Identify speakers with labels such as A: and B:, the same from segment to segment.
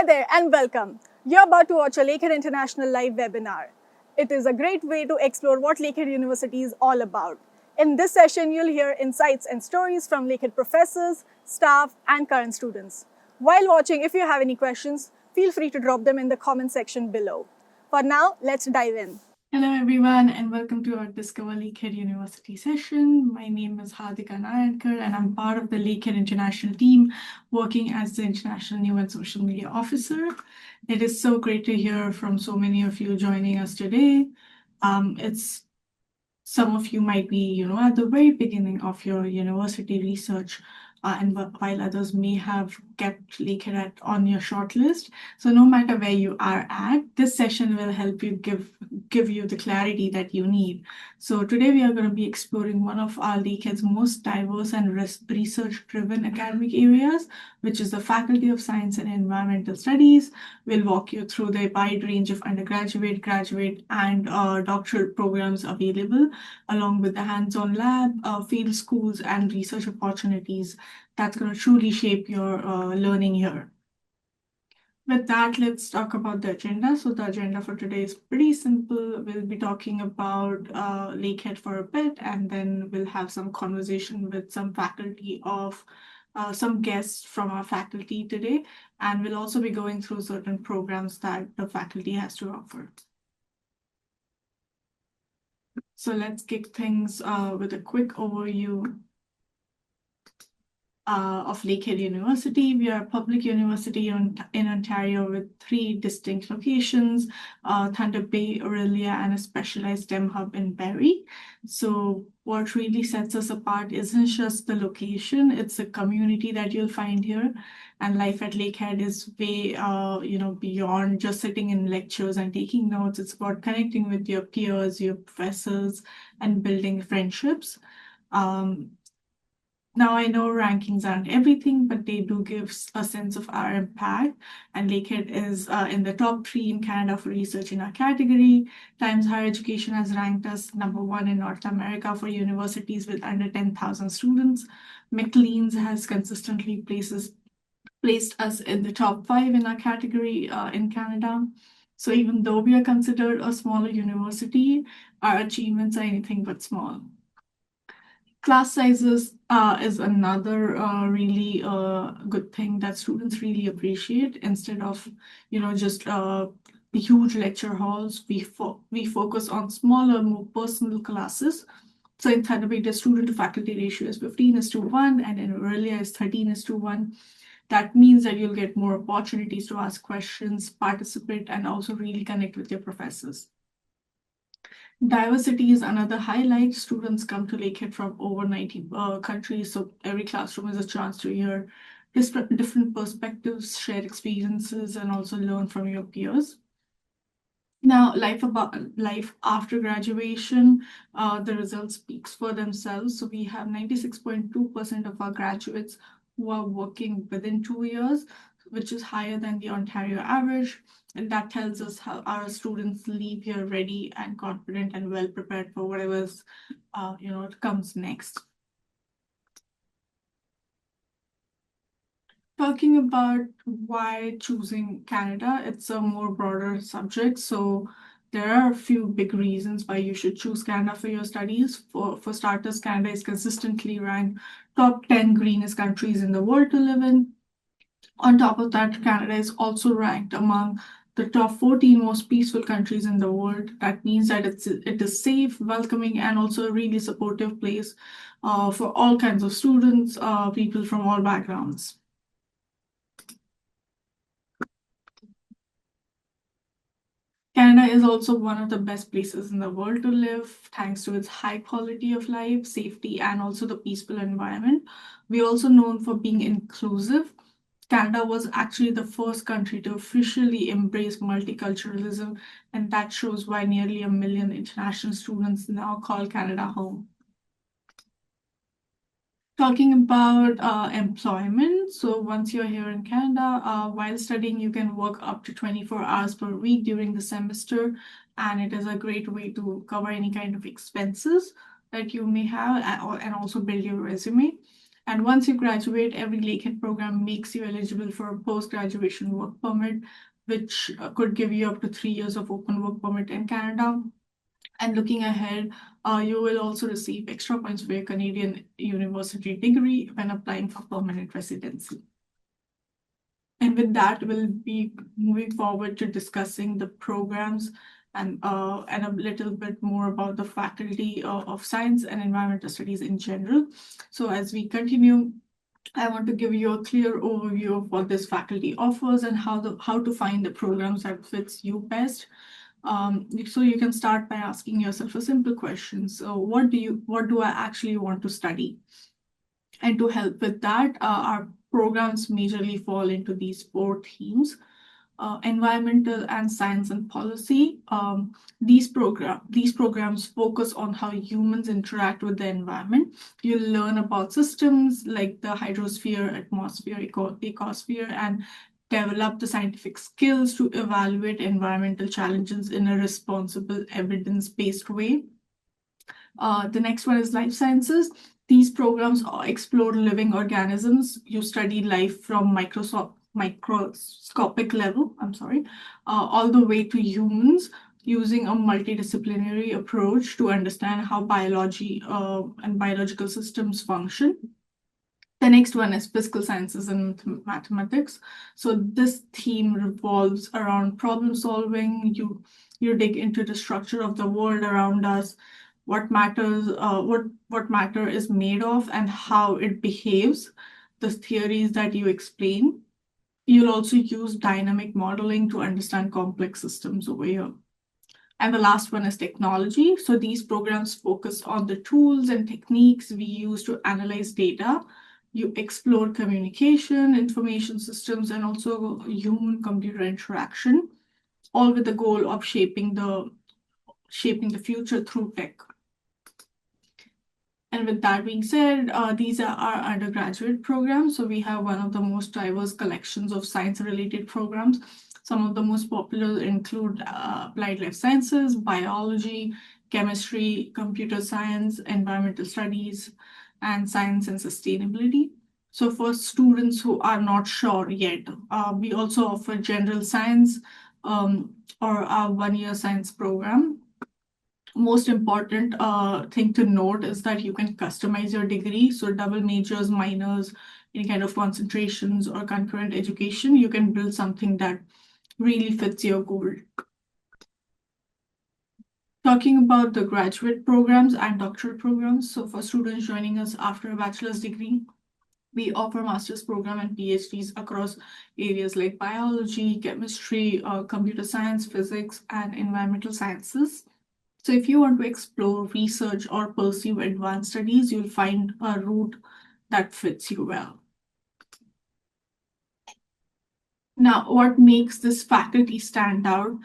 A: there and welcome. You're about to watch a Lakehead International live webinar. It is a great way to explore what Lakehead University is all about. In this session, you'll hear insights and stories from Lakehead professors, staff, and current students. While watching, if you have any questions, feel free to drop them in the comment section below. For now, let's dive in.
B: Hello everyone and welcome to our Discover Lakehead University session. My name is Hardika Narayankar and I'm part of the Lakehead International team working as the International New and Social Media Officer. It is so great to hear from so many of you joining us today. Some of you might be, at the very beginning of your university research, and while others may have kept Lakehead on your shortlist. So no matter where you are at, this session will help you give you the clarity that you need. So today we are going to be exploring one of our Lakehead's most diverse and research-driven academic areas, which is the Faculty of Science and Environmental Studies. We'll walk you through the wide range of undergraduate, graduate, and doctoral programs available, along with the hands-on lab, field schools, and research opportunities that's going to truly shape your learning here. With that, let's talk about the agenda. So the agenda for today is pretty simple. We'll be talking about Lakehead for a bit, and then we'll have some conversation with some faculty of some guests from our faculty today. And we'll also be going through certain programs that the faculty has to offer. So let's kick things with a quick overview of Lakehead University. We are a public university in Ontario with 3 distinct locations, Thunder Bay, Aurelia, and a specialized STEM hub in Barrie. So what really sets us apart isn't just the location, it's the community that you'll find here. And life at Lakehead is way, beyond just sitting in lectures and taking notes. It's about connecting with your peers, your professors, and building friendships. Now, I know rankings aren't everything, but they do give a sense of our impact. And Lakehead is in the top 3 in Canada for research in our category. Times Higher Education has ranked us #1 in North America for universities with under 10,000 students. Maclean's has consistently placed us in the top 5 in our category in Canada. So even though we are considered a smaller university, our achievements are anything but small. Class sizes is another really good thing that students really appreciate. Instead of, just huge lecture halls, we focus on smaller, more personal classes. So in Thunder Bay, the student to faculty ratio is 15:1, and in Aurelia is 13:1. That means that you'll get more opportunities to ask questions, participate, and also really connect with your professors. Diversity is another highlight. Students come to Lakehead from over 90 countries, so every classroom is a chance to hear different perspectives, share experiences, and also learn from your peers. Now, life after graduation, the results speaks for themselves. So we have 96.2% of our graduates who are working within 2 years, which is higher than the Ontario average. And that tells us how our students leave here ready and confident and well prepared for whatever's, comes next. Talking about why choosing Canada, it's a more broader subject. So there are a few big reasons why you should choose Canada for your studies. For starters, Canada is consistently ranked top 10 greenest countries in the world to live in. On top of that, Canada is also ranked among the top 14 most peaceful countries in the world. That means that it is safe, welcoming, and also a really supportive place for all kinds of students, people from all backgrounds. Canada is also one of the best places in the world to live, thanks to its high quality of life, safety, and also the peaceful environment. We're also known for being inclusive. Canada was actually the first country to officially embrace multiculturalism, and that shows why nearly 1 million international students now call Canada home. Talking about employment, so once you're here in Canada, while studying, you can work up to 24 hours per week during the semester, and it is a great way to cover any kind of expenses that you may have and also build your resume. And once you graduate, every Lakehead program makes you eligible for a post-graduation work permit, which could give you up to 3 years of open work permit in Canada. And looking ahead, you will also receive extra points for your Canadian university degree when applying for permanent residency. And with that, we'll be moving forward to discussing the programs and a little bit more about the faculty of science and environmental studies in general. So as we continue, I want to give you a clear overview of what this faculty offers and how to find the programs that fits you best. So you can start by asking yourself a simple question. So what do I actually want to study? And to help with that, our programs majorly fall into these 4 themes: environmental and science and policy. These programs focus on how humans interact with the environment. You'll learn about systems like the hydrosphere, atmosphere, ecosphere, and develop the scientific skills to evaluate environmental challenges in a responsible, evidence-based way. The next one is life sciences. These programs explore living organisms. You study life from microscopic level, all the way to humans, using a multidisciplinary approach to understand how biology and biological systems function. The next one is physical sciences and mathematics. So this theme revolves around problem solving. You dig into the structure of the world around us, what matters, what matter is made of, and how it behaves, the theories that you explain. You'll also use dynamic modeling to understand complex systems over here. And the last one is technology. So these programs focus on the tools and techniques we use to analyze data. You explore communication, information systems, and also human-computer interaction, all with the goal of shaping the future through tech. And with that being said, these are our undergraduate programs. So we have one of the most diverse collections of science-related programs. Some of the most popular include applied life sciences, biology, chemistry, computer science, environmental studies, and science and sustainability. So for students who are not sure yet, we also offer general science or our 1-year science program. Most important thing to note is that you can customize your degree. So double majors, minors, any kind of concentrations or concurrent education, you can build something that really fits your goal. Talking about the graduate programs and doctoral programs. So for students joining us after a bachelor's degree, we offer master's program and PhDs across areas like biology, chemistry, computer science, physics, and environmental sciences. So if you want to explore research or pursue advanced studies, you'll find a route that fits you well. Now, what makes this faculty stand out?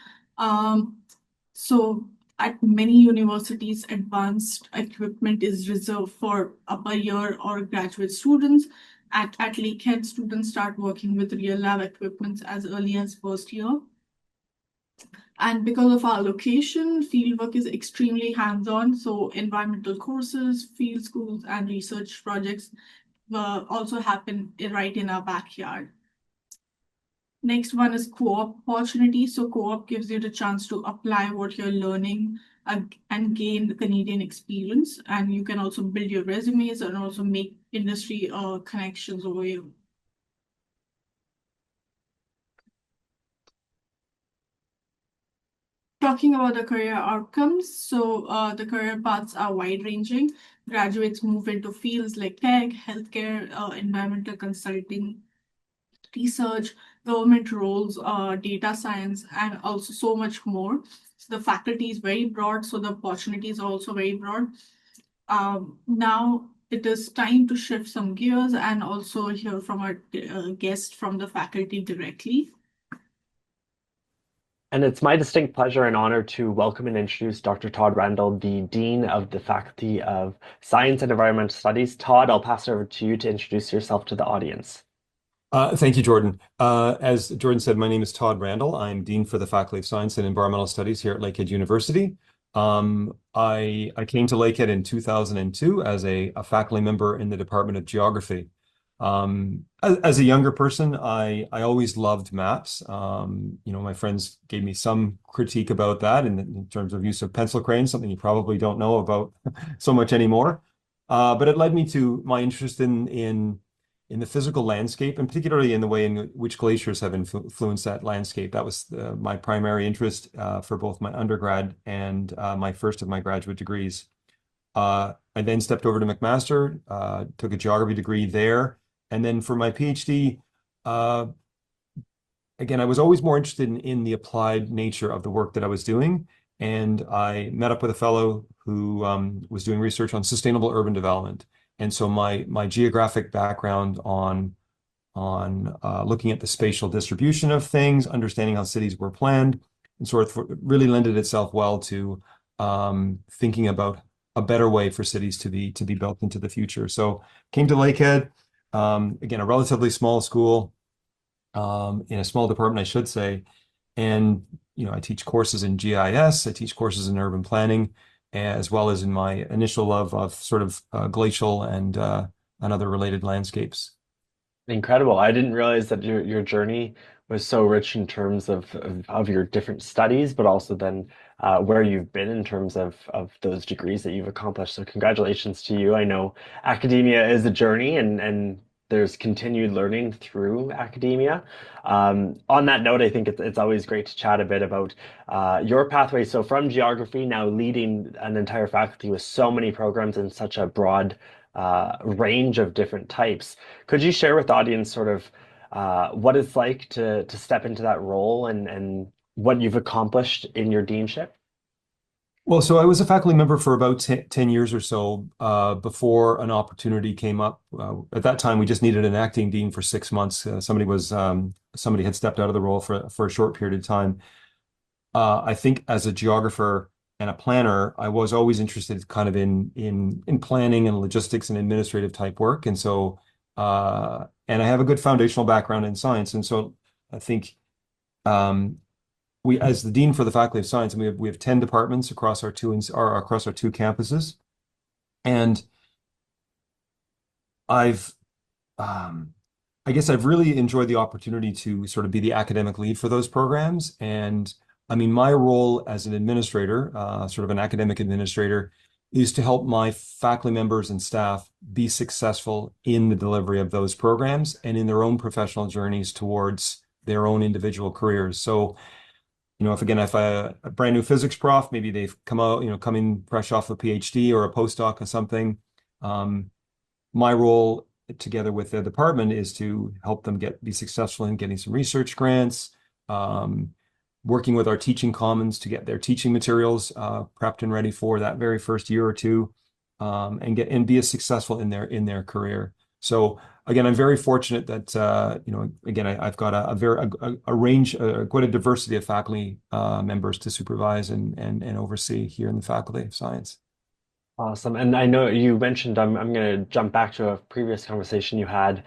B: So at many universities, advanced equipment is reserved for upper year or graduate students. At Lakehead, students start working with real lab equipment as early as first year. And because of our location, fieldwork is extremely hands-on. So environmental courses, field schools, and research projects also happen right in our backyard. Next one is co-op opportunity. So co-op gives you the chance to apply what you're learning and gain the Canadian experience. And you can also build your resumes and also make industry connections over here. Talking about the career outcomes, so the career paths are wide-ranging. Graduates move into fields like tech, healthcare, environmental consulting, research, government roles, data science, and also so much more. So the faculty is very broad, so the opportunities are also very broad. Now it is time to shift some gears and also hear from our guest from the faculty directly.
C: And it's my distinct pleasure and honor to welcome and introduce Dr. Todd Randall, the Dean of the Faculty of Science and Environmental Studies. Todd, I'll pass it over to you to introduce yourself to the audience.
D: Thank you, Jordan. As Jordan said, my name is Todd Randall. I'm Dean for the Faculty of Science and Environmental Studies here at Lakehead University. I came to Lakehead in 2002 as a faculty member in the Department of Geography. As a younger person, I always loved maps. My friends gave me some critique about that in terms of use of pencil crayons, something you probably don't know about so much anymore. But it led me to my interest in the physical landscape, and particularly in the way in which glaciers have influenced that landscape. That was my primary interest for both my undergrad and my first of my graduate degrees. I then stepped over to McMaster, took a geography degree there. And then for my PhD, again, I was always more interested in the applied nature of the work that I was doing. And I met up with a fellow who was doing research on sustainable urban development. And so my geographic background on looking at the spatial distribution of things, understanding how cities were planned, and sort of really lended itself well to thinking about a better way for cities to be built into the future. So came to Lakehead, again, a relatively small school, in a small department, I should say. And, I teach courses in GIS, I teach courses in urban planning, as well as in my initial love of sort of glacial and other related landscapes.
C: Incredible. I didn't realize that your journey was so rich in terms of your different studies, but also then where you've been in terms of those degrees that you've accomplished. So congratulations to you. I know academia is a journey and there's continued learning through academia. On that note, I think it's always great to chat a bit about your pathway. So from geography, now leading an entire faculty with so many programs and such a broad range of different types. Could you share with the audience sort of what it's like to step into that role and what you've accomplished in your deanship?
D: Well, so I was a faculty member for about 10 years or so before an opportunity came up. At that time, we just needed an acting dean for 6 months. Somebody had stepped out of the role for a short period of time. I think as a geographer and a planner, I was always interested kind of in planning and logistics and administrative type work. And so, and I have a good foundational background in science. And so I think as the dean for the Faculty of Science, and we have 10 departments across our two campuses, and I guess I've really enjoyed the opportunity to sort of be the academic lead for those programs. And I mean, my role as an administrator, sort of an academic administrator, is to help my faculty members and staff be successful in the delivery of those programs and in their own professional journeys towards their own individual careers. So, if a brand new physics prof, maybe they've come in fresh off a PhD or a postdoc or something, my role together with the department is to help them be successful in getting some research grants, working with our teaching commons to get their teaching materials prepped and ready for that very first year or two, and be as successful in their career. So again, I'm very fortunate that again I've got a range, quite a diversity of faculty members to supervise and oversee here in the Faculty of Science.
C: Awesome. And I know you mentioned, I'm going to jump back to a previous conversation you had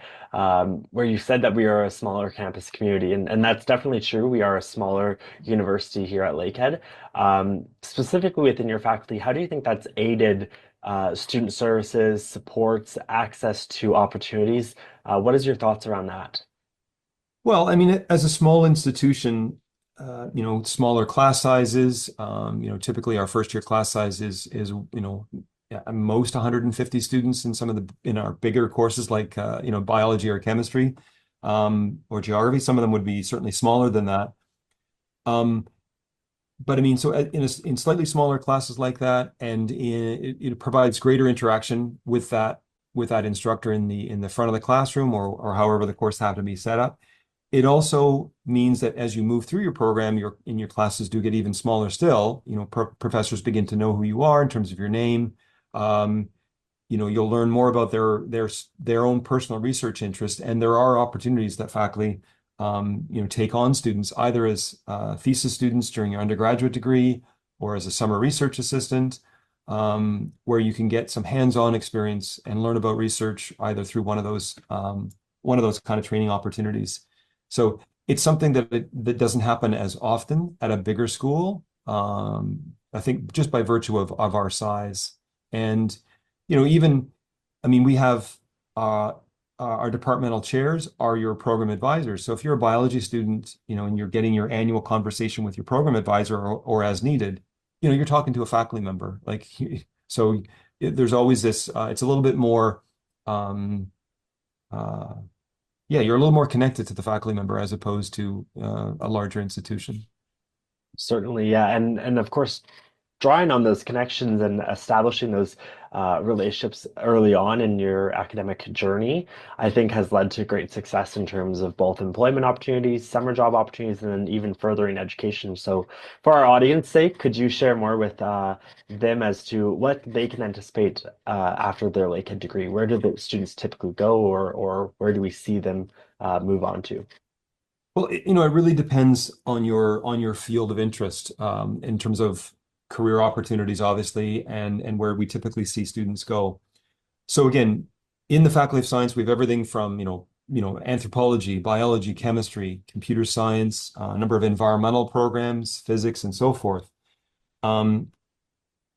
C: where you said that we are a smaller campus community. And that's definitely true. We are a smaller university here at Lakehead. Specifically within your faculty, how do you think that's aided student services, supports, access to opportunities? What is your thoughts around that?
D: Well, I mean, as a small institution, smaller class sizes, typically our first year class size is at most 150 students in our bigger courses like, biology or chemistry, or geography. Some of them would be certainly smaller than that. But I mean, so in slightly smaller classes like that, and it provides greater interaction with that instructor in the front of the classroom or however the course happened to be set up. It also means that as you move through your program, your classes do get even smaller still. Professors begin to know who you are in terms of your name. You'll learn more about their own personal research interest, and there are opportunities that faculty take on students either as thesis students during your undergraduate degree or as a summer research assistant, where you can get some hands-on experience and learn about research either through one of those kind of training opportunities. So it's something that doesn't happen as often at a bigger school, I think just by virtue of our size. And, even, I mean, we have our departmental chairs are your program advisors. So if you're a biology student, and you're getting your annual conversation with your program advisor or as needed, you're talking to a faculty member. Like, so there's always this, it's a little bit more, uh, yeah, you're a little more connected to the faculty member as opposed to a larger institution.
C: Certainly, yeah, and of course, drawing on those connections and establishing those relationships early on in your academic journey, I think has led to great success in terms of both employment opportunities, summer job opportunities, and then even furthering education. So, for our audience sake, could you share more with them as to what they can anticipate after their Lakehead degree? Where do the students typically go, or where do we see them move on to?
D: Well, it really depends on your field of interest in terms of career opportunities, obviously, and where we typically see students go. So again, in the Faculty of Science, we have everything from anthropology, biology, chemistry, computer science, a number of environmental programs, physics, and so forth. All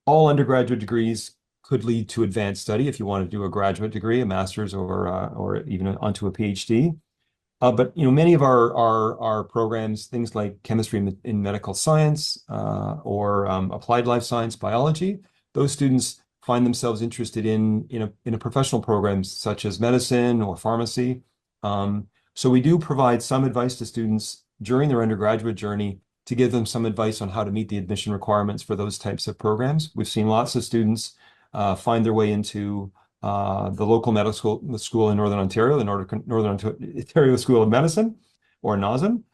D: undergraduate degrees could lead to advanced study if you want to do a graduate degree, a master's, or even onto a PhD. But many of our programs, things like chemistry in medical science or applied life science, biology, those students find themselves interested in a professional programs such as medicine or pharmacy. So we do provide some advice to students during their undergraduate journey to give them some advice on how to meet the admission requirements for those types of programs. We've seen lots of students find their way into the local medical school in Northern Ontario, the Northern Ontario School of Medicine, or NOSM.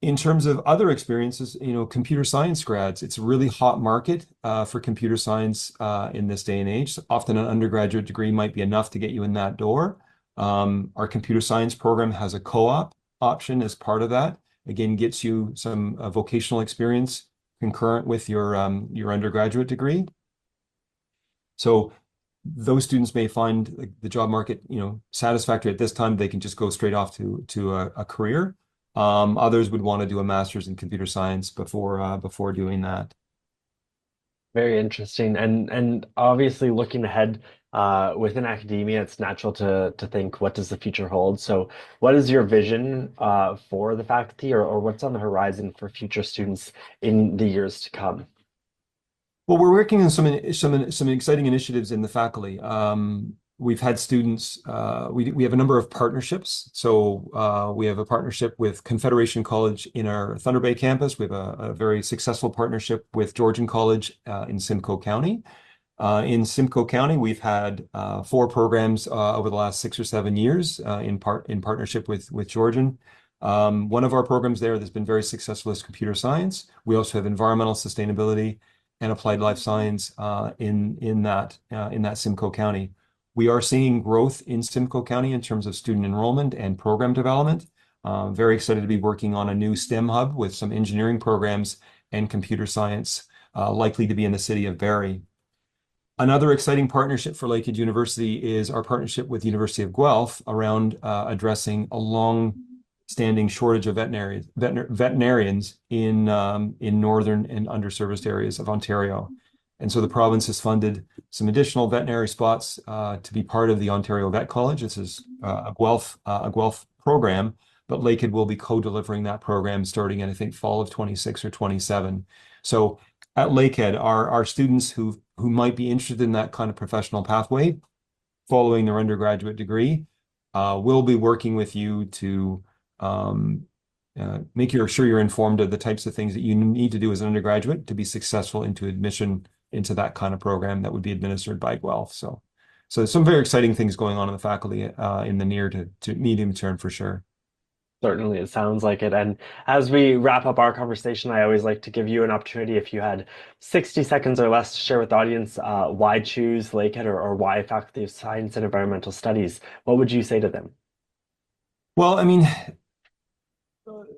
D: In terms of other experiences, computer science grads, it's a really hot market for computer science in this day and age. Often an undergraduate degree might be enough to get you in that door. Our computer science program has a co-op option as part of that. Again, gets you some vocational experience concurrent with your undergraduate degree. So those students may find the job market, satisfactory at this time. They can just go straight off to a career. Others would want to do a master's in computer science before doing that.
C: Very interesting. And obviously looking ahead within academia, it's natural to think, what does the future hold? So what is your vision for the faculty, or what's on the horizon for future students in the years to come?
D: Well, we're working on some exciting initiatives in the faculty. We've had students. We have a number of partnerships. So we have a partnership with Confederation College in our Thunder Bay campus. We have a very successful partnership with Georgian College in Simcoe County. In Simcoe County, we've had 4 programs over the last 6 or 7 years in partnership with Georgian. One of our programs there that's been very successful is computer science. We also have environmental sustainability and applied life science in that Simcoe County. We are seeing growth in Simcoe County in terms of student enrollment and program development. Very excited to be working on a new STEM hub with some engineering programs and computer science, likely to be in the city of Barrie. Another exciting partnership for Lakehead University is our partnership with the University of Guelph around addressing a long-standing shortage of veterinarians in northern and underserviced areas of Ontario. And so the province has funded some additional veterinary spots to be part of the Ontario Vet College. This is a Guelph program, but Lakehead will be co-delivering that program starting in, I think, fall of 26 or 27. So at Lakehead, our students who might be interested in that kind of professional pathway following their undergraduate degree will be working with you to make sure you're informed of the types of things that you need to do as an undergraduate to be successful into admission into that kind of program that would be administered by Guelph. So some very exciting things going on in the faculty in the near to medium term for sure.
C: Certainly, it sounds like it. And as we wrap up our conversation, I always like to give you an opportunity, if you had 60 seconds or less, to share with the audience why choose Lakehead, or why Faculty of Science and Environmental Studies. What would you say to them?
D: Well, I mean,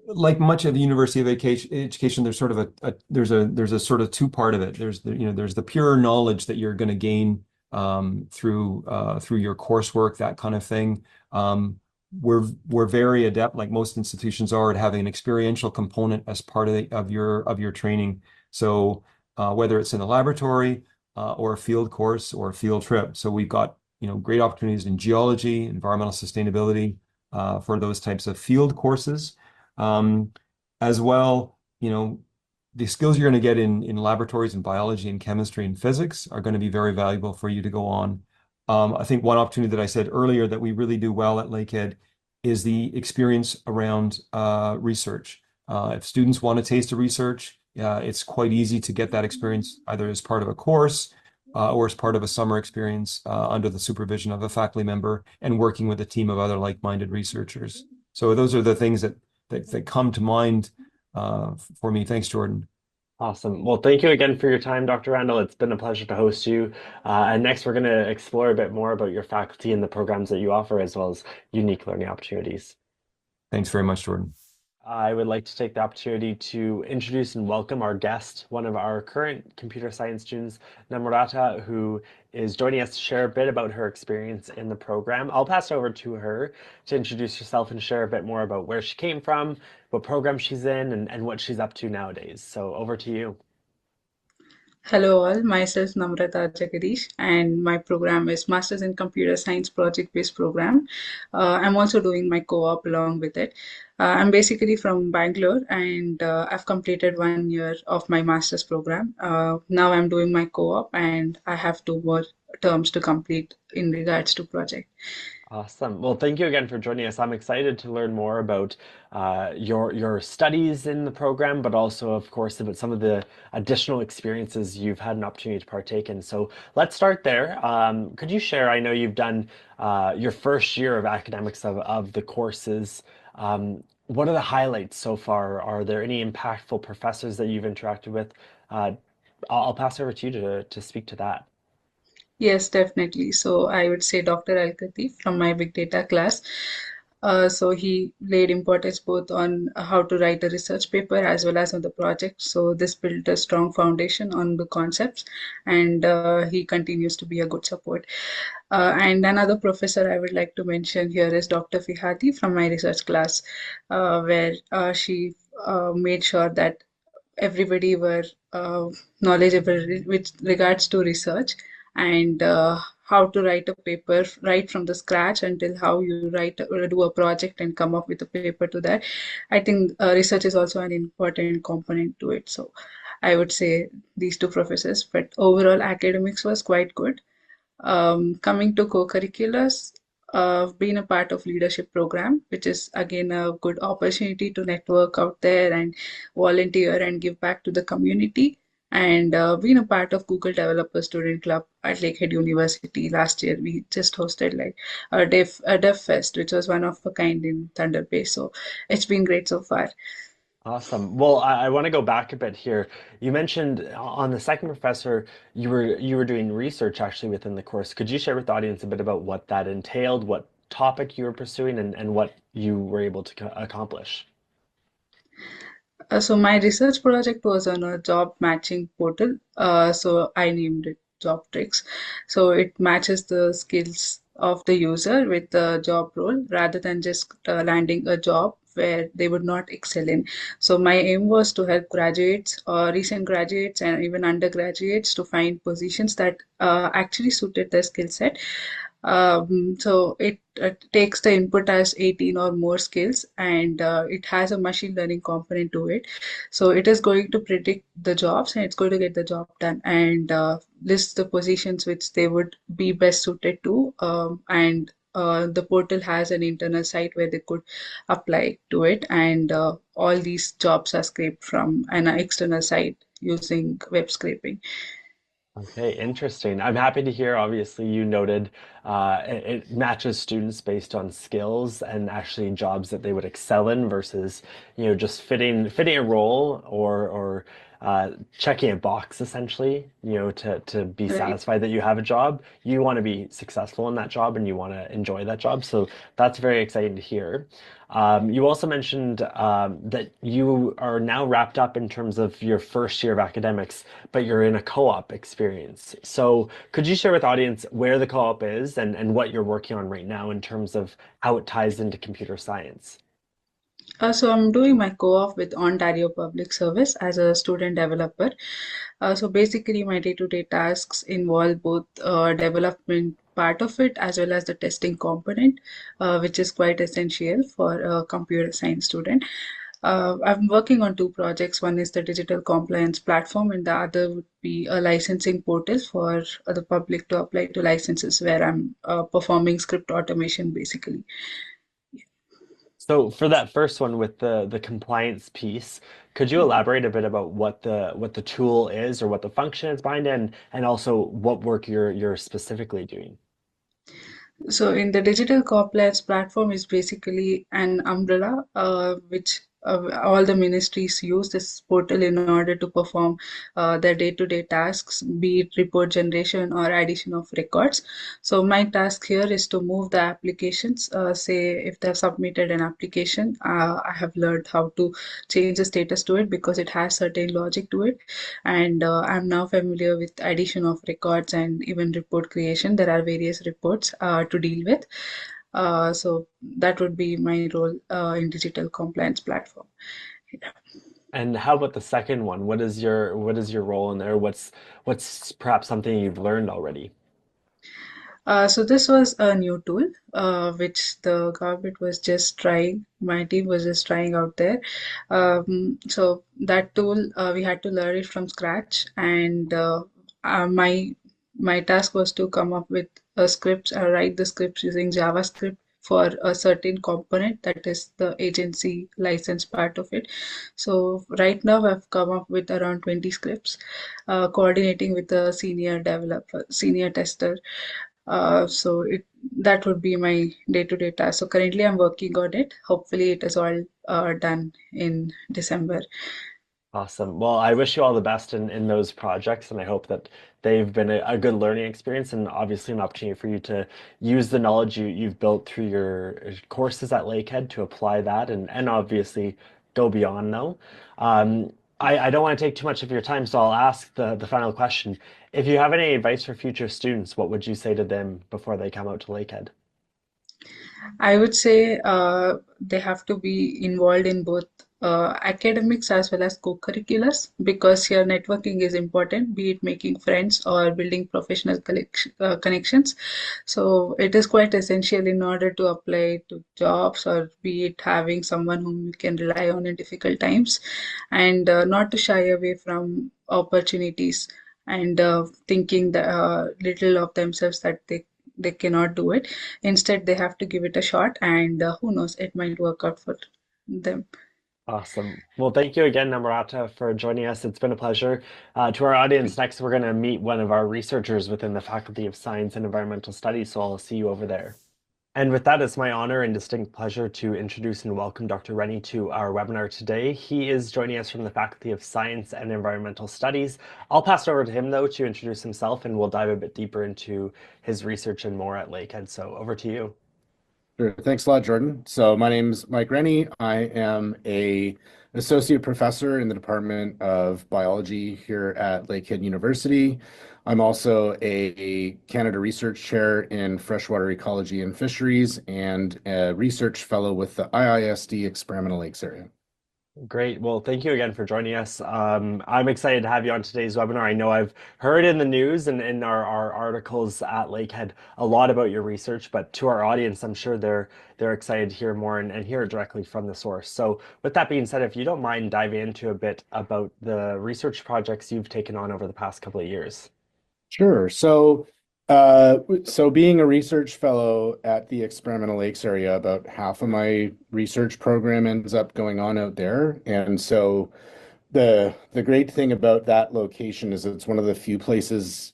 D: like much of the university of education, there's sort of there's a sort of two-part of it. There's the pure knowledge that you're going to gain through your coursework, that kind of thing. we're very adept, like most institutions are, at having an experiential component as part of your training. So whether it's in the laboratory or a field course or a field trip, so we've got great opportunities in geology, environmental sustainability for those types of field courses, as well. The skills you're going to get in laboratories in biology and chemistry and physics are going to be very valuable for you to go on. I think one opportunity that I said earlier that we really do well at Lakehead is the experience around research. If students want a taste of research, it's quite easy to get that experience either as part of a course or as part of a summer experience under the supervision of a faculty member and working with a team of other like-minded researchers. So those are the things that come to mind for me. Thanks, Jordan.
C: Awesome. Well, thank you again for your time, Dr. Randall. It's been a pleasure to host you. And next, we're going to explore a bit more about your faculty and the programs that you offer, as well as unique learning opportunities.
D: Thanks very much, Jordan.
C: I would like to take the opportunity to introduce and welcome our guest, one of our current computer science students, Namratha, who is joining us to share a bit about her experience in the program. I'll pass it over to her to introduce herself and share a bit more about where she came from, what program she's in, and what she's up to nowadays. So over to you.
E: Hello all, myself Namratha Jagadeesh, and my program is Masters in Computer Science project-based program. I'm also doing my co-op along with it. I'm basically from Bangalore, and I've completed 1 year of my master's program. Now I'm doing my co-op, and I have 2 more terms to complete in regards to project.
C: Awesome. Well, thank you again for joining us. I'm excited to learn more about your studies in the program, but also, of course, about some of the additional experiences you've had an opportunity to partake in. So let's start there. Could you share? I know you've done your first year of academics of the courses. What are the highlights so far? Are there any impactful professors that you've interacted with? I'll pass over to you to speak to that.
E: Yes, definitely. So I would say Dr. Al from my big data class. So he laid importance both on how to write a research paper as well as on the project. So this built a strong foundation on the concepts, and he continues to be a good support. And another professor I would like to mention here is Dr. Fihati from my research class, where she made sure that everybody were knowledgeable with regards to research and how to write a paper right from the scratch until how you write do a project and come up with a paper to that. I think research is also an important component to it. So I would say these two professors, but overall academics was quite good. Coming to co-curriculars, been a part of leadership program, which is again a good opportunity to network out there and volunteer and give back to the community. And been a part of Google Developer Student Club at Lakehead University. Last year, we just hosted like a dev fest, which was one of a kind in Thunder Bay. So it's been great so far.
C: Awesome. Well, I want to go back a bit here. You mentioned on the second professor, you were doing research actually within the course. Could you share with the audience a bit about what that entailed, what topic you were pursuing, and what you were able to accomplish?
E: So my research project was on a job matching portal. So I named it Job Tricks. So it matches the skills of the user with the job role rather than just landing a job where they would not excel in. So my aim was to help graduates, recent graduates, and even undergraduates to find positions that actually suited their skill set. So it takes the input as 18 or more skills, and it has a machine learning component to it. So it is going to predict the jobs and it's going to get the job done and list the positions which they would be best suited to. And the portal has an internal site where they could apply to it, and all these jobs are scraped from an external site using web scraping.
C: Okay, interesting. I'm happy to hear, obviously, you noted it matches students based on skills and actually jobs that they would excel in versus, just fitting a role or checking a box essentially, to be
E: Right.
C: satisfied that you have a job. You want to be successful in that job and you want to enjoy that job. So that's very exciting to hear. You also mentioned that you are now wrapped up in terms of your first year of academics, but you're in a co-op experience. So could you share with the audience where the co-op is and what you're working on right now in terms of how it ties into computer science?
E: So I'm doing my co-op with Ontario Public Service as a student developer. So basically, my day-to-day tasks involve both development part of it as well as the testing component, which is quite essential for a computer science student. I'm working on two projects. One is the digital compliance platform, and the other would be a licensing portal for the public to apply to licenses, where I'm performing script automation basically.
C: So for that first one with the compliance piece, could you elaborate a bit about what the tool is or what the function is behind it and also what work you're specifically doing?
E: So in the digital compliance platform is basically an umbrella which all the ministries use this portal in order to perform their day-to-day tasks, be it report generation or addition of records. So my task here is to move the applications. Say if they've submitted an application, I have learned how to change the status to it because it has certain logic to it, and I'm now familiar with addition of records and even report creation. There are various reports to deal with. So that would be my role in digital compliance platform.
C: And how about the second one? What is your role in there? What's perhaps something you've learned already?
E: So this was a new tool which the government was just trying. My team was just trying out there. So that tool we had to learn it from scratch, and my task was to come up with a scripts, write the scripts using JavaScript for a certain component that is the agency license part of it. So right now I've come up with around 20 scripts, coordinating with a senior developer, senior tester. So that would be my day-to-day task. So currently I'm working on it. Hopefully it is all done in December.
C: Awesome. Well, I wish you all the best in those projects, and I hope that they've been a good learning experience and obviously an opportunity for you to use the knowledge you've built through your courses at Lakehead to apply that and obviously go beyond now. Um, I don't want to take too much of your time, so I'll ask the final question. If you have any advice for future students, what would you say to them before they come out to Lakehead?
E: I would say they have to be involved in both academics as well as co-curriculars because here networking is important, be it making friends or building professional connections. So it is quite essential in order to apply to jobs or be it having someone whom you can rely on in difficult times, and not to shy away from opportunities and thinking that little of themselves that they cannot do it. Instead, they have to give it a shot, and who knows, it might work out for them.
C: Awesome. Well, thank you again, Namratha, for joining us. It's been a pleasure. To our audience, next we're going to meet one of our researchers within the Faculty of Science and Environmental Studies, so I'll see you over there. And with that, it's my honor and distinct pleasure to introduce and welcome Dr. Rennie to our webinar today. He is joining us from the Faculty of Science and Environmental Studies. I'll pass it over to him, though, to introduce himself, and we'll dive a bit deeper into his research and more at Lakehead. So over to you.
F: Sure. Thanks a lot, Jordan. So my name's Mike Rennie. I am a associate professor in the Department of Biology here at Lakehead University. I'm also a Canada Research Chair in Freshwater Ecology and Fisheries and a research fellow with the IISD Experimental Lakes area.
C: Great. Well, thank you again for joining us. I'm excited to have you on today's webinar. I know I've heard in the news and in our articles at Lakehead a lot about your research, but to our audience, I'm sure they're excited to hear more and hear it directly from the source. So with that being said, if you don't mind diving into a bit about the research projects you've taken on over the past couple of years.
F: Sure. So being a research fellow at the Experimental Lakes area, about half of my research program ends up going on out there. And so the great thing about that location is it's one of the few places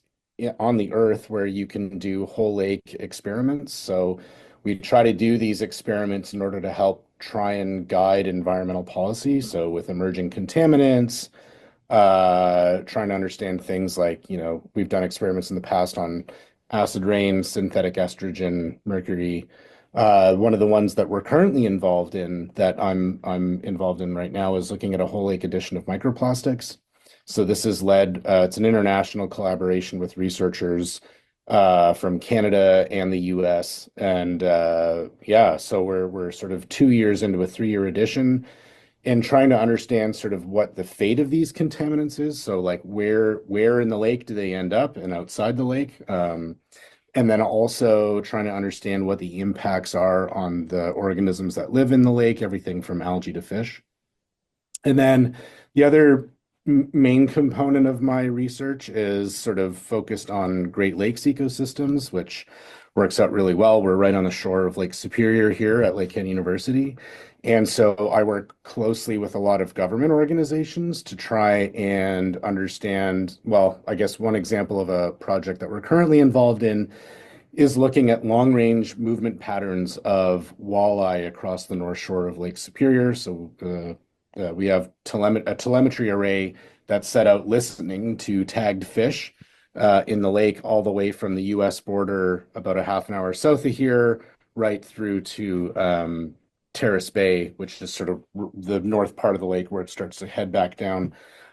F: on the earth where you can do whole lake experiments. So we try to do these experiments in order to help try and guide environmental policy. So with emerging contaminants, trying to understand things like, we've done experiments in the past on acid rain, synthetic estrogen, mercury. One of the ones that we're currently involved in, that I'm involved in right now, is looking at a whole lake edition of microplastics. So this is it's an international collaboration with researchers from Canada and the US. And yeah, so we're sort of 2 years into a 3-year edition and trying to understand sort of what the fate of these contaminants is. So like where in the lake do they end up and outside the lake? And then also trying to understand what the impacts are on the organisms that live in the lake, everything from algae to fish. And then the other main component of my research is sort of focused on Great Lakes ecosystems, which works out really well. We're right on the shore of Lake Superior here at Lakehead University. And so I work closely with a lot of government organizations to try and understand, well, I guess one example of a project that we're currently involved in is looking at long-range movement patterns of walleye across the north shore of Lake Superior. So we have a telemetry array that's set out listening to tagged fish in the lake all the way from the US border about a half an hour south of here, right through to Terrace Bay, which is sort of the north part of the lake where it starts to head back down.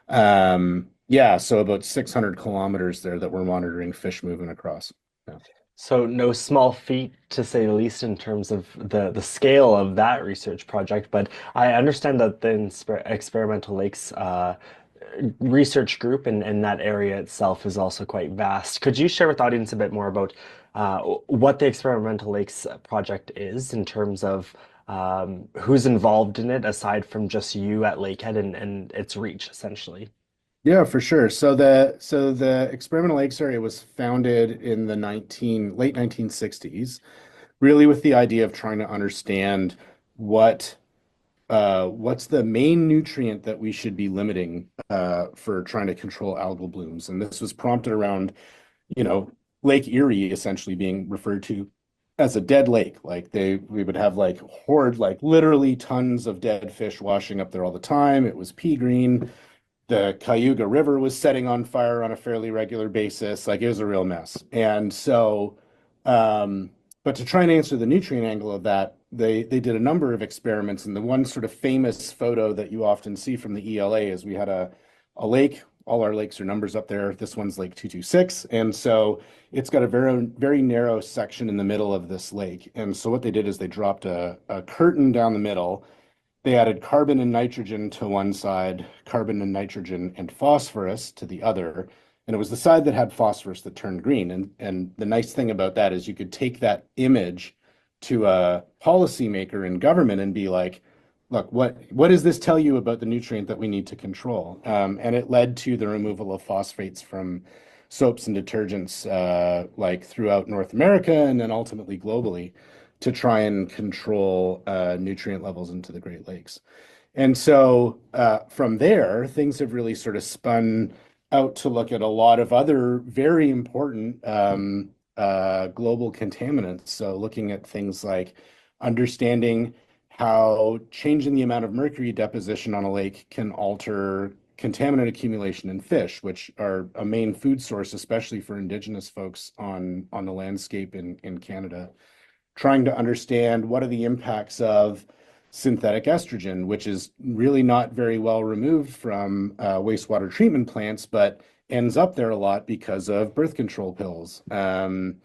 F: Yeah, so about 600 kilometers there that we're monitoring fish moving across. Yeah.
C: So no small feat, to say the least, in terms of the scale of that research project. But I understand that the experimental lakes research group in that area itself is also quite vast. Could you share with the audience a bit more about what the experimental lakes project is in terms of who's involved in it, aside from just you at Lakehead and its reach, essentially?
F: Yeah, for sure. So the experimental lakes area was founded in the late 1960s, really with the idea of trying to understand what's the main nutrient that we should be limiting for trying to control algal blooms. And this was prompted around, Lake Erie essentially being referred to as a dead lake. Like we would have like literally tons of dead fish washing up there all the time. It was pea green. The Cayuga River was setting on fire on a fairly regular basis. Like it was a real mess. And so, but to try and answer the nutrient angle of that, they did a number of experiments. And the one sort of famous photo that you often see from the ELA is we had a lake. All our lakes are numbers up there. This one's Lake 226. And so it's got a very, very narrow section in the middle of this lake. And so what they did is they dropped a curtain down the middle. They added carbon and nitrogen to one side, carbon and nitrogen and phosphorus to the other. And it was the side that had phosphorus that turned green. And the nice thing about that is you could take that image to a policymaker in government and be like, look, what does this tell you about the nutrient that we need to control? And it led to the removal of phosphates from soaps and detergents like throughout North America and then ultimately globally to try and control nutrient levels into the Great Lakes. And so from there, things have really sort of spun out to look at a lot of other very important global contaminants. So looking at things like understanding how changing the amount of mercury deposition on a lake can alter contaminant accumulation in fish, which are a main food source, especially for Indigenous folks on the landscape in Canada. Trying to understand what are the impacts of synthetic estrogen, which is really not very well removed from wastewater treatment plants, but ends up there a lot because of birth control pills, and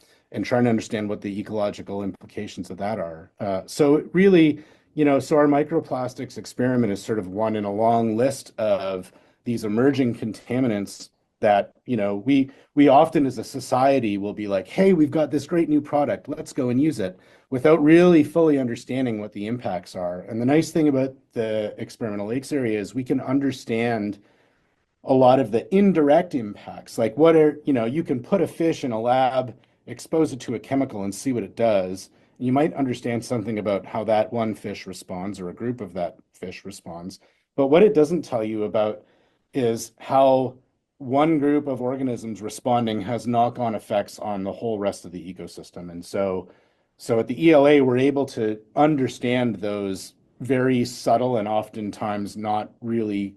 F: trying to understand what the ecological implications of that are. So it really, so our microplastics experiment is sort of one in a long list of these emerging contaminants that, we often as a society will be like, hey, we've got this great new product, let's go and use it, without really fully understanding what the impacts are. And the nice thing about the experimental lakes area is we can understand a lot of the indirect impacts. Like you can put a fish in a lab, expose it to a chemical and see what it does. You might understand something about how that one fish responds or a group of that fish responds. But what it doesn't tell you about is how one group of organisms responding has knock-on effects on the whole rest of the ecosystem. And so at the ELA, we're able to understand those very subtle and oftentimes not really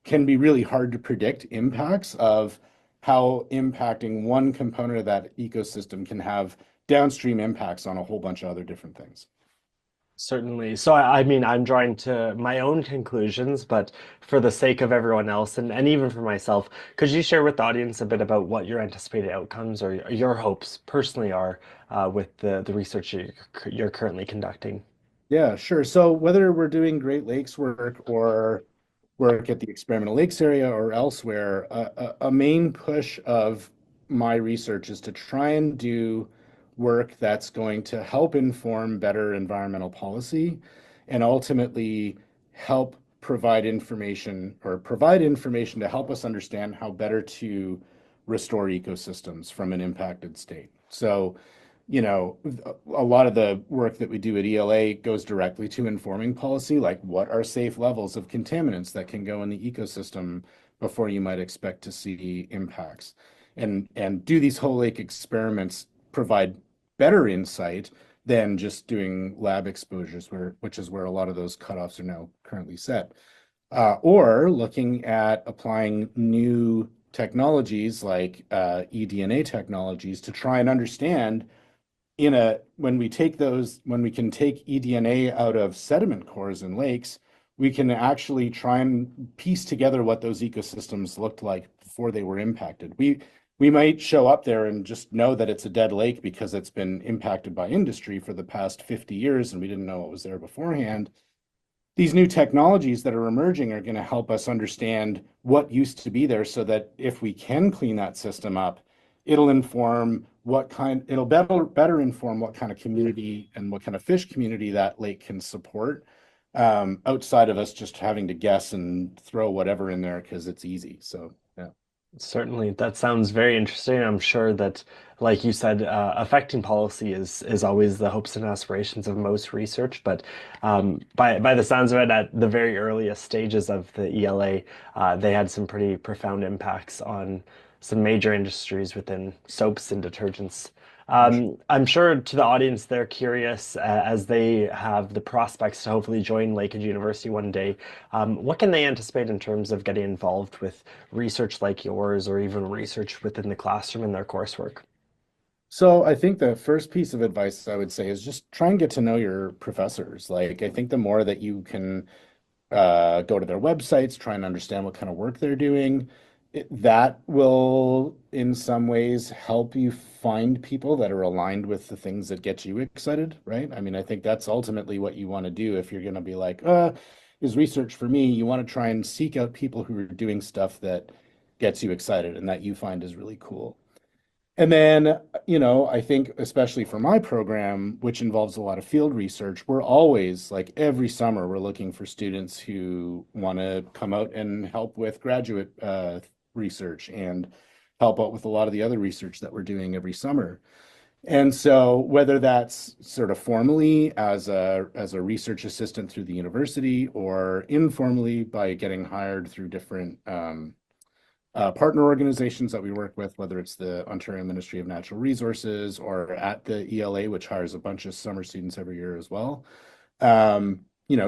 F: can be really hard to predict impacts of how impacting one component of that ecosystem can have downstream impacts on a whole bunch of other different things.
C: Certainly. So, I mean, I'm drawing to my own conclusions, but for the sake of everyone else and even for myself, could you share with the audience a bit about what your anticipated outcomes or your hopes personally are with the research you're currently conducting?
F: Yeah, sure. So whether we're doing Great Lakes work or work at the experimental lakes area or elsewhere, a main push of my research is to try and do work that's going to help inform better environmental policy and ultimately help provide information to help us understand how better to restore ecosystems from an impacted state. So a lot of the work that we do at ELA goes directly to informing policy, like what are safe levels of contaminants that can go in the ecosystem before you might expect to see impacts. And do these whole lake experiments provide better insight than just doing lab exposures, which is where a lot of those cutoffs are now currently set. Or looking at applying new technologies like eDNA technologies to try and understand when we can take eDNA out of sediment cores in lakes, we can actually try and piece together what those ecosystems looked like before they were impacted. We might show up there and just know that it's a dead lake because it's been impacted by industry for the past 50 years and we didn't know what was there beforehand. These new technologies that are emerging are going to help us understand what used to be there so that if we can clean that system up, it'll better inform what kind of community and what kind of fish community that lake can support, outside of us just having to guess and throw whatever in there because it's easy. So, yeah.
C: Certainly, that sounds very interesting. I'm sure that, like you said, affecting policy is always the hopes and aspirations of most research. But by the sounds of it, at the very earliest stages of the ELA, they had some pretty profound impacts on some major industries within soaps and detergents. I'm sure to the audience, they're curious as they have the prospects to hopefully join Lakehead University one day. What can they anticipate in terms of getting involved with research like yours or even research within the classroom in their coursework?
F: So I think the first piece of advice I would say is just try and get to know your professors. Like, I think the more that you can go to their websites, try and understand what kind of work they're doing. That will, in some ways, help you find people that are aligned with the things that get you excited, right? I mean, I think that's ultimately what you want to do if you're going to be like, is research for me? You want to try and seek out people who are doing stuff that gets you excited and that you find is really cool. And then, I think especially for my program, which involves a lot of field research, we're always like every summer, we're looking for students who want to come out and help with graduate research and help out with a lot of the other research that we're doing every summer. And so whether that's sort of formally as a research assistant through the university or informally by getting hired through different partner organizations that we work with, whether it's the Ontario Ministry of Natural Resources or at the ELA, which hires a bunch of summer students every year as well.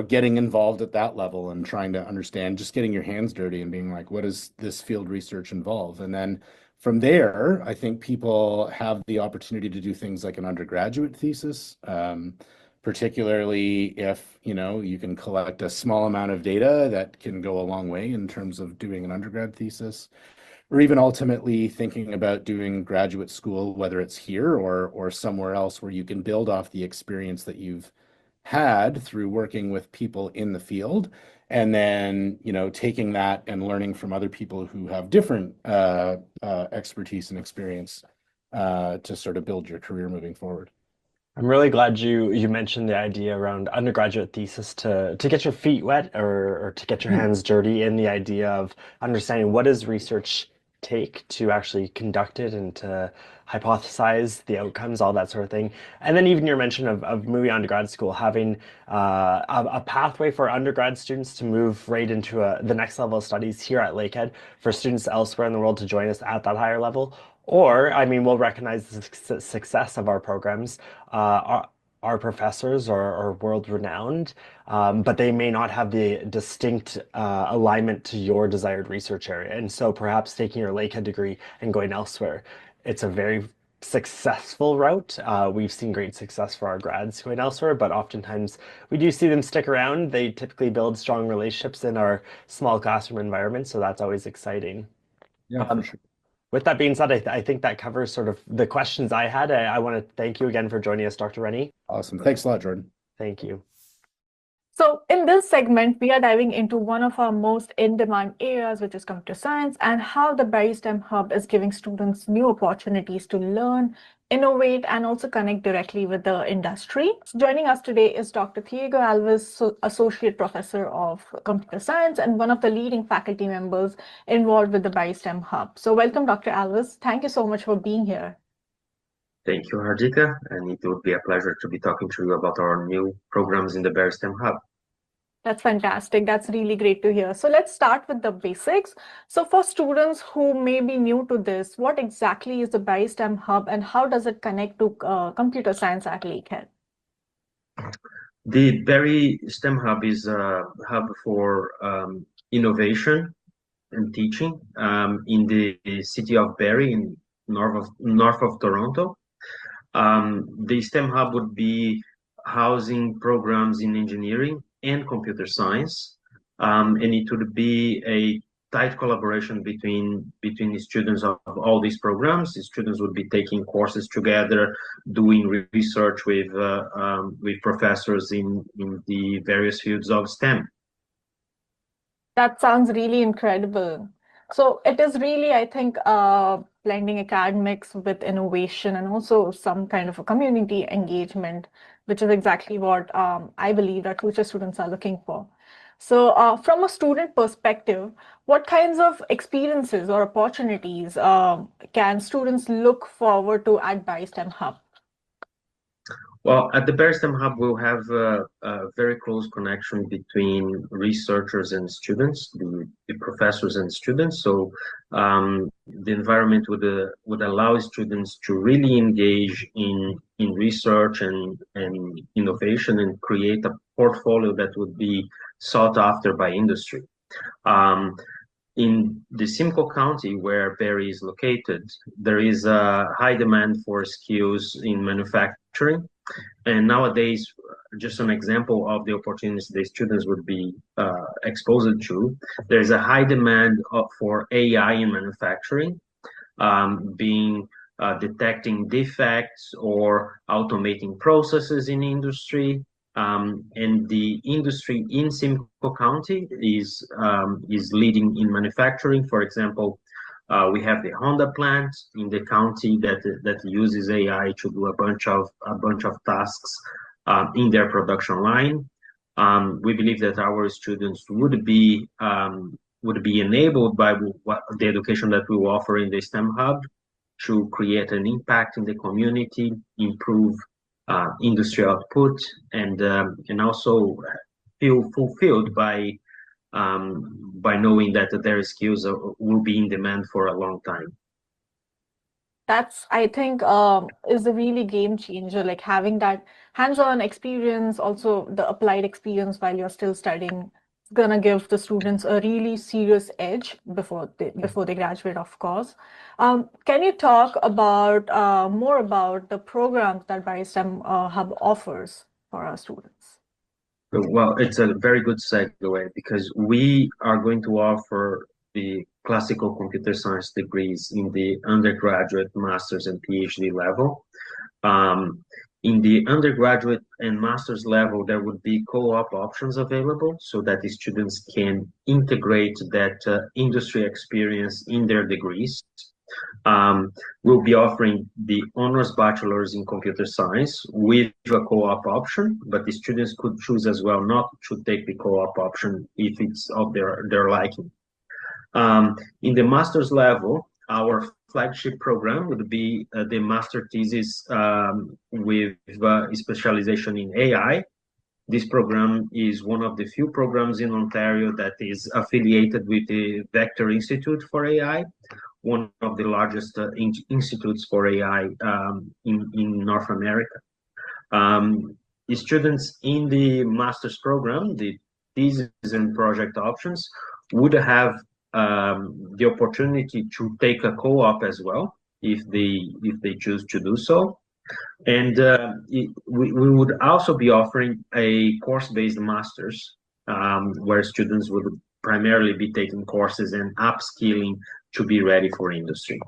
F: Getting involved at that level and trying to understand, just getting your hands dirty and being like, what does this field research involve? And then from there, I think people have the opportunity to do things like an undergraduate thesis, particularly if, you can collect a small amount of data that can go a long way in terms of doing an undergrad thesis, or even ultimately thinking about doing graduate school, whether it's here or somewhere else where you can build off the experience that you've had through working with people in the field, and then taking that and learning from other people who have different expertise and experience to sort of build your career moving forward.
C: I'm really glad you mentioned the idea around undergraduate thesis to get your feet wet or to get your hands dirty in the idea of understanding what does research take to actually conduct it and to hypothesize the outcomes, all that sort of thing. And then even your mention of moving on to grad school, having a pathway for undergrad students to move right into the next level of studies here at Lakehead for students elsewhere in the world to join us at that higher level. Or, I mean, we'll recognize the success of our programs. our professors are world renowned, but they may not have the distinct alignment to your desired research area. And so perhaps taking your Lakehead degree and going elsewhere, it's a very successful route. We've seen great success for our grads going elsewhere, but oftentimes we do see them stick around. They typically build strong relationships in our small classroom environment, so that's always exciting.
F: Yeah, for sure.
C: With that being said, I think that covers sort of the questions I had. I want to thank you again for joining us, Dr. Rennie.
F: Awesome. Thanks a lot, Jordan.
C: Thank you.
A: So in this segment, we are diving into one of our most in-demand areas, which is computer science, and how the Berry STEM Hub is giving students new opportunities to learn, innovate, and also connect directly with the industry. So joining us today is Dr. Thiago Alves, Associate Professor of Computer Science and one of the leading faculty members involved with the Berry STEM Hub. So welcome, Dr. Alves. Thank you so much for being here.
G: Thank you, Hardika, and it would be a pleasure to be talking to you about our new programs in the Berry STEM Hub.
A: That's fantastic. That's really great to hear. So let's start with the basics. So for students who may be new to this, what exactly is the Berry STEM Hub and how does it connect to computer science at Lakehead?
G: The Berry STEM Hub is a hub for innovation and teaching in the city of Barrie, in north of Toronto. The STEM Hub would be housing programs in engineering and computer science, and it would be a tight collaboration between the students of all these programs. The students would be taking courses together, doing research with professors in the various fields of STEM.
A: That sounds really incredible. So it is really, I think, blending academics with innovation and also some kind of a community engagement, which is exactly what I believe that future students are looking for. So from a student perspective, what kinds of experiences or opportunities can students look forward to at Berry STEM Hub?
G: Well, at the Berry STEM Hub, we'll have a very close connection between researchers and students, the professors and students. So the environment would allow students to really engage in research and innovation and create a portfolio that would be sought after by industry. In the Simcoe County, where Barrie is located, there is a high demand for skills in manufacturing. And nowadays, just an example of the opportunities the students would be exposed to, there's a high demand for AI in manufacturing, detecting defects or automating processes in industry. And the industry in Simcoe County is leading in manufacturing. For example, we have the Honda plant in the county that uses AI to do a bunch of tasks in their production line. We believe that our students would be enabled by the education that we offer in the STEM Hub to create an impact in the community, improve industry output, and also feel fulfilled by knowing that their skills will be in demand for a long time.
A: That's, I think, is a really game changer, like having that hands-on experience, also the applied experience while you're still studying, is gonna give the students a really serious edge before they graduate, of course. Can you talk about more about the programs that Berry STEM Hub offers for our students?
G: Well, it's a very good segue because we are going to offer the classical computer science degrees in the undergraduate, master's, and PhD level. In the undergraduate and master's level, there would be co-op options available so that the students can integrate that industry experience in their degrees. We'll be offering the honors bachelor's in computer science with a co-op option, but the students could choose as well not to take the co-op option if it's of their liking. In the master's level, our flagship program would be the master thesis with specialization in AI. This program is one of the few programs in Ontario that is affiliated with the Vector Institute for AI, one of the largest institutes for AI in North America. The students in the master's program, the thesis and project options, would have the opportunity to take a co-op as well if they choose to do so. And we would also be offering a course-based master's where students would primarily be taking courses and upskilling to be ready for industry.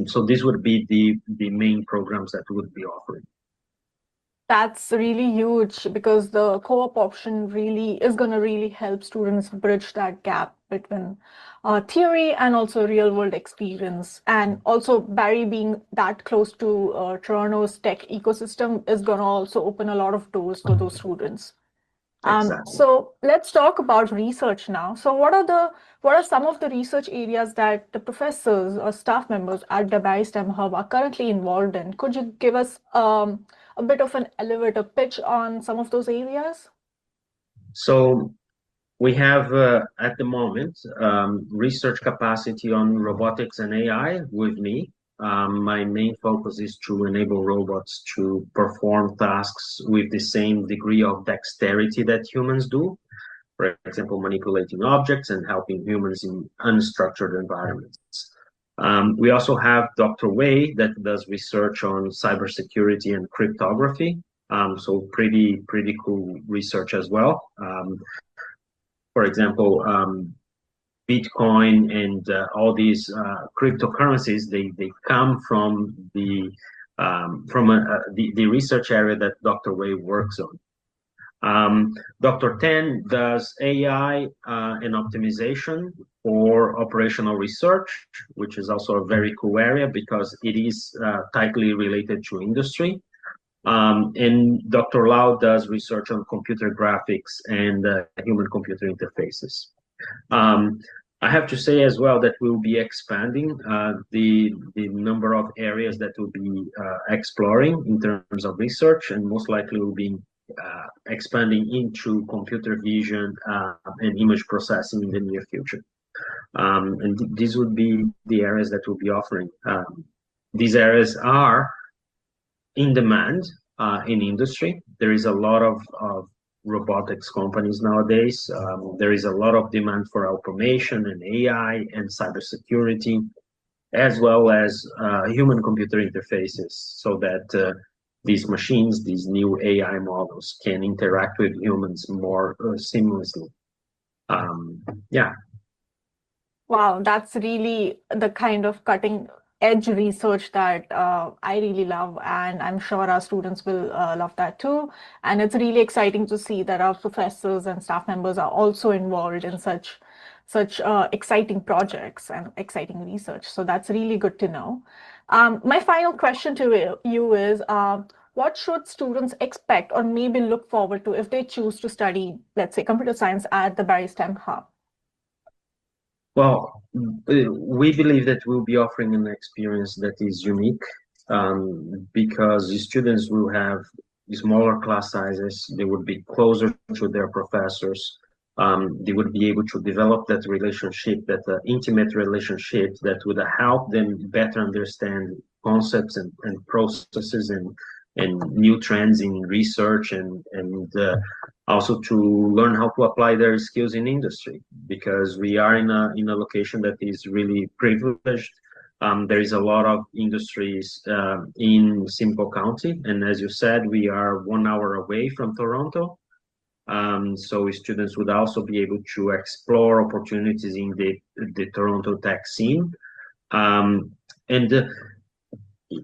G: So these would be the main programs that we would be offering.
A: That's really huge because the co-op option really is going to really help students bridge that gap between theory and also real world experience. And also Barry being that close to Toronto's tech ecosystem is going to also open a lot of doors for those students.
G: Exactly.
A: So let's talk about research now. So what are some of the research areas that the professors or staff members at the Barry STEM Hub are currently involved in? Could you give us a bit of an elevator pitch on some of those areas?
G: So we have at the moment research capacity on robotics and AI with me. My main focus is to enable robots to perform tasks with the same degree of dexterity that humans do. For example, manipulating objects and helping humans in unstructured environments. We also have Dr. Wei that does research on cybersecurity and cryptography. So pretty cool research as well. For example, Bitcoin and all these cryptocurrencies, they come from the research area that Dr. Wei works on. Dr. Tan does AI and optimization for operational research, which is also a very cool area because it is tightly related to industry. And Dr. Lau does research on computer graphics and human-computer interfaces. I have to say as well that we'll be expanding the number of areas that we'll be exploring in terms of research, and most likely we'll be expanding into computer vision and image processing in the near future. And these would be the areas that we'll be offering. These areas are in demand in industry. There is a lot of robotics companies nowadays. There is a lot of demand for automation and AI and cybersecurity, as well as human-computer interfaces, so that these machines, these new AI models, can interact with humans more seamlessly. Yeah.
A: Wow, that's really the kind of cutting edge research that I really love, and I'm sure our students will love that too. And it's really exciting to see that our professors and staff members are also involved in such exciting projects and exciting research. So that's really good to know. My final question to you is, what should students expect or maybe look forward to if they choose to study, let's say, computer science at the Barry STEM Hub?
G: Well, we believe that we'll be offering an experience that is unique because the students will have smaller class sizes, they would be closer to their professors, they would be able to develop that relationship, that intimate relationship that would help them better understand concepts and processes and new trends in research and also to learn how to apply their skills in industry, because we are in a location that is really privileged. There is a lot of industries in Simcoe County, and as you said, we are 1 hour away from Toronto. So students would also be able to explore opportunities in the Toronto tech scene.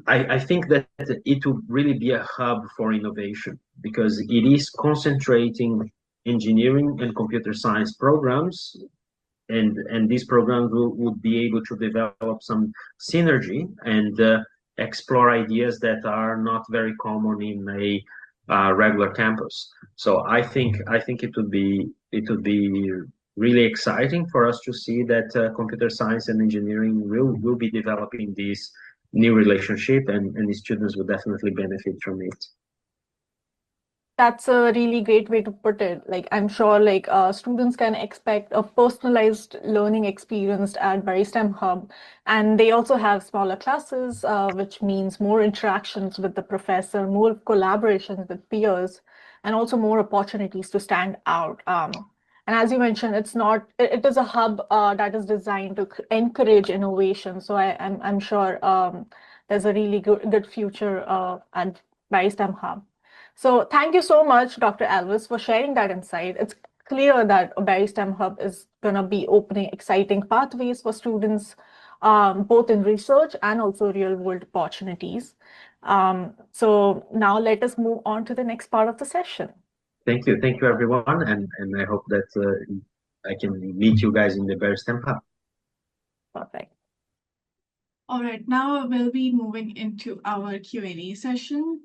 G: I think that it will really be a hub for innovation because it is concentrating engineering and computer science programs, and these programs would be able to develop some synergy and explore ideas that are not very common in a regular campus. So I think it would be really exciting for us to see that computer science and engineering will be developing these new relationship, and the students will definitely benefit from it.
A: That's a really great way to put it. Like, I'm sure students can expect a personalized learning experience at Berry STEM Hub. And they also have smaller classes, which means more interactions with the professor, more collaborations with peers, and also more opportunities to stand out. And as you mentioned, it is a hub that is designed to encourage innovation. So I'm sure there's a really good future at Berry STEM Hub. So thank you so much, Dr. Alves, for sharing that insight. It's clear that Berry STEM Hub is going to be opening exciting pathways for students, both in research and also real-world opportunities. So now let us move on to the next part of the session.
G: Thank you everyone, and I hope that I can meet you guys in the Bear STEM Hub.
A: Perfect.
B: All right, now we'll be moving into our Q&A session.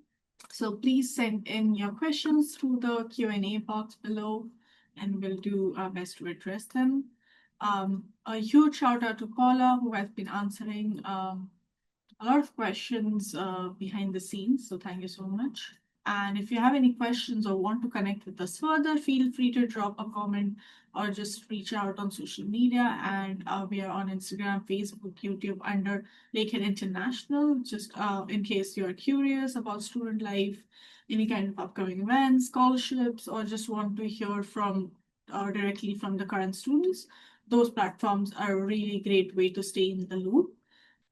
B: So please send in your questions through the Q&A box below, and we'll do our best to address them. A huge shout out to Paula, who has been answering a lot of questions behind the scenes. So thank you so much. And if you have any questions or want to connect with us further, feel free to drop a comment or just reach out on social media. And we are on Instagram, Facebook, YouTube under Lakehead International. Just in case you're curious about student life, any kind of upcoming events, scholarships, or just want to hear from directly from the current students, those platforms are a really great way to stay in the loop.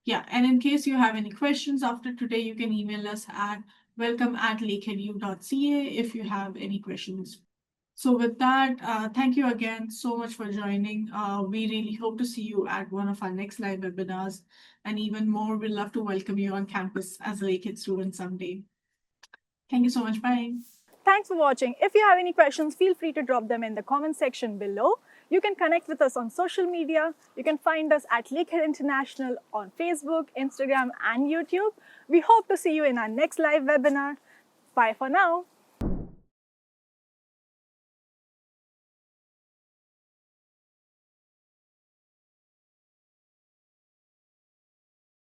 B: Yeah, and in case you have any questions after today, you can email us at welcome@lakeheadu.ca if you have any questions. So with that, thank you again so much for joining. We really hope to see you at one of our next live webinars. And even more, we'd love to welcome you on campus as a Lakehead student someday. Thank you so much. Bye.
A: Thanks for watching. If you have any questions, feel free to drop them in the comment section below. You can connect with us on social media. You can find us at Lakehead International on Facebook, Instagram, and YouTube. We hope to see you in our next live webinar. Bye for now.